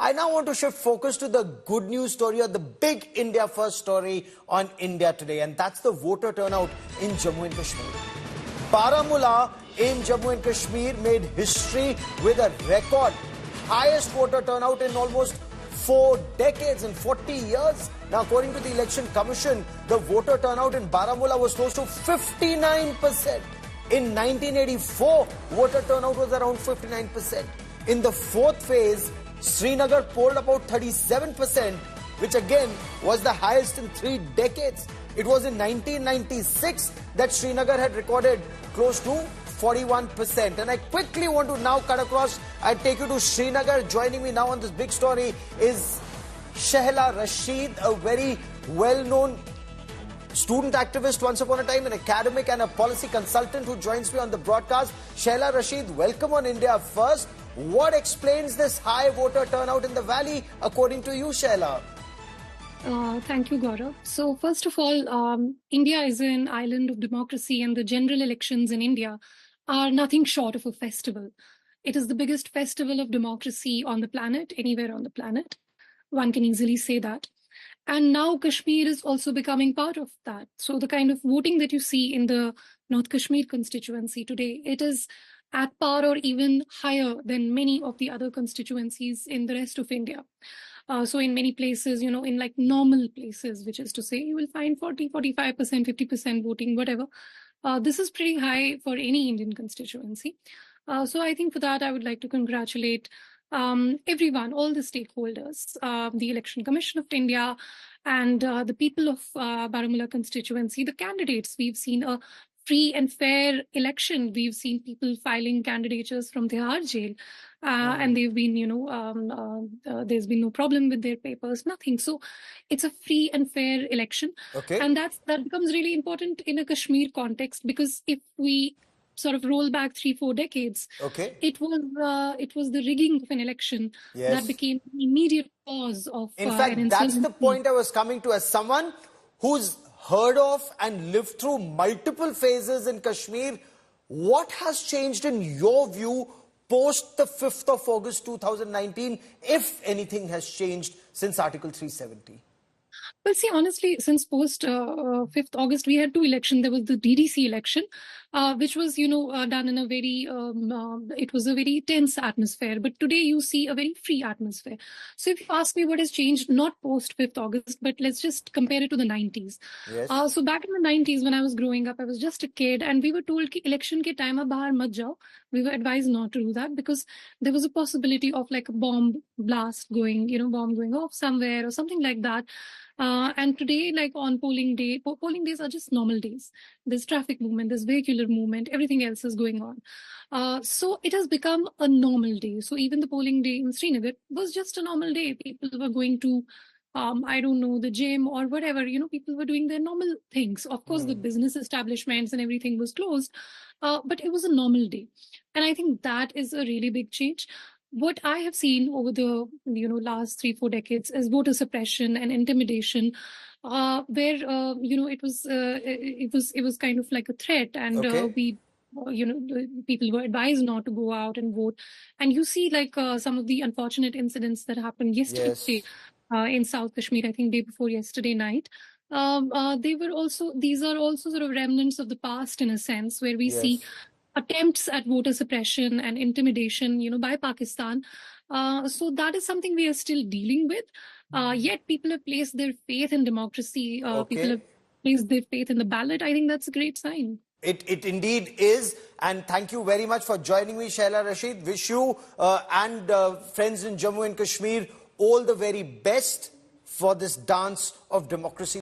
I now want to shift focus to the good news story, or the big India First story on India Today, and that's the voter turnout in Jammu and Kashmir. Baramulla in Jammu and Kashmir made history with a record highest voter turnout in almost 4 decades, in 40 years. Now, according to the Election Commission, the voter turnout in Baramulla was close to 59%. In 1984, voter turnout was around 59%. In the fourth phase, Srinagar polled about 37%, which again was the highest in 3 decades. It was in 1996 that Srinagar had recorded close to 41%. And I quickly want to now cut across and take you to Srinagar. Joining me now on this big story is Shehla Rashid, a very well-known student activist once upon a time, an academic and a policy consultant who joins me on the broadcast. Shehla Rashid, welcome on India First. What explains this high voter turnout in the valley, according to you, Shehla? Thank you, Gaurav. So first of all, India is an island of democracy, and the general elections in India are nothing short of a festival. It is the biggest festival of democracy on the planet, anywhere on the planet. One can easily say that. And now Kashmir is also becoming part of that. So the kind of voting that you see in the North Kashmir constituency today, it is at par or even higher than many of the other constituencies in the rest of India. So in many places, in like normal places, which is to say, you will find 40, 45%, 50% voting, whatever. This is pretty high for any Indian constituency. So I think for that, I would like to congratulate everyone, all the stakeholders, the Election Commission of India and the people of Baramulla constituency, the candidates. We've seen a free and fair election. We've seen people filing candidatures from Tihar jail, and they've been, there's been no problem with their papers, nothing. So it's a free and fair election. Okay. And that becomes really important in a Kashmir context, because if we sort of roll back 3-4 decades, okay, it was the rigging of an election that became the immediate cause of in fact, that's the point I was coming to. As someone who's heard of and lived through multiple phases in Kashmir, what has changed in your view post the 5th of August 2019, if anything has changed since Article 370? Well, see, honestly, since post 5th August, we had 2 elections. There was the DDC election, which was, done in a very, it was a very tense atmosphere. But today you see a very free atmosphere. So if you ask me what has changed, not post 5th August, but let's just compare it to the 90s. Yes. So back in the 90s, when I was growing up, I was just a kid, and we were told ki election ke time ab bahar mat jao. We were advised not to do that because there was a possibility of like a bomb blast going, bomb going off somewhere or something like that. And today, like on polling day, polling days are just normal days. There's traffic movement, there's vehicular movement, everything else is going on. So it has become a normal day. So even the polling day in Srinagar was just a normal day. People were going to, I don't know, the gym or whatever, people were doing their normal things. Of course, the business establishments and everything was closed, but it was a normal day. And I think that is a really big change. What I have seen over the last 3-4 decades is voter suppression and intimidation, where it was kind of like a threat, and people were advised not to go out and vote. And you see like some of the unfortunate incidents that happened yesterday in South Kashmir. I think day before yesterday night. These are also sort of remnants of the past in a sense, where we see attempts at voter suppression and intimidation, by Pakistan. So that is something we are still dealing with. Yet people have placed their faith in democracy. People have placed their faith in the ballot. I think that's a great sign. It indeed is. And thank you very much for joining me, Shehla Rashid. Wish you and friends in Jammu and Kashmir all the very best for this dance of democracy.